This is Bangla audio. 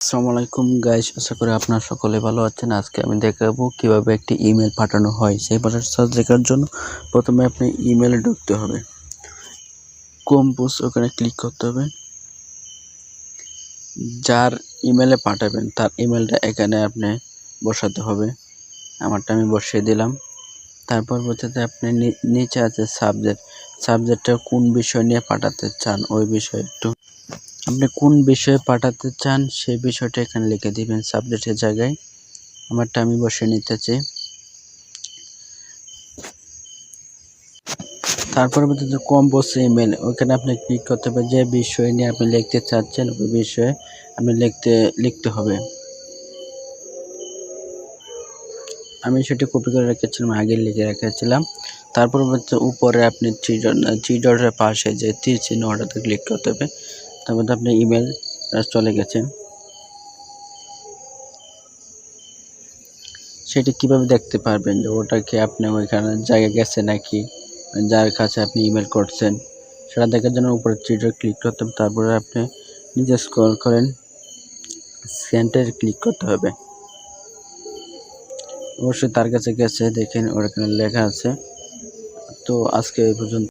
আসসালামু আলাইকুম গাইস, আশা করি আপনারা সকলে ভালো আছেন। আজকে আমি দেখাবো কিভাবে একটি ইমেল পাঠানো হয়। সেই প্রসেসটা দেখার জন্য প্রথমে আপনি ইমেলে ঢুকতে হবে, কম্পোজ ওখানে ক্লিক করতে হবে। যার ইমেলে পাঠাবেন তার ইমেলটা এখানে আপনি বসাতে হবে। আমারটা আমি বসিয়ে দিলাম। তারপর পরবর্তীতে আপনি নিচে আছে সাবজেক্টটা কোন বিষয় নিয়ে পাঠাতে চান, ওই বিষয়ে আপনি কোন বিষয়ে পাঠাতে চান সেই বিষয়টা এখানে লিখে দিবেন সাবজেক্টের জায়গায়। আমারটা আমি বসিয়ে নিতেছি। তারপর যে কম্পোজ ইমেল, ওখানে আপনি ক্লিক করতে হবে। যে বিষয় নিয়ে আপনি লিখতে চাচ্ছেন ওই বিষয়ে আপনি লিখতে হবে। আমি সেটি কপি করে রেখেছিলাম, আগে লিখে রেখেছিলাম। তারপর উপরে আপনি থ্রি ডটের পাশে যে তীর চিহ্ন ওটাতে ক্লিক করতে হবে। তারপর আপনি ইমেল চলে গেছে। সেটি কিভাবে দেখতে পারবেন যে ওটা কি আপনি ওইখানে জায়গায় গেছে নাকি যার কাছে আপনি ইমেল করছেন, সেটা দেখার জন্য উপরে থ্রি ডট ক্লিক করতে হবে। তারপরে আপনি নিজে স্ক্রল করেন, সেন্টারে ক্লিক করতে হবে। অবশ্যই তার কাছে গেছে, দেখেন ওর এখানে লেখা আছে। তো আজকে এই পর্যন্ত।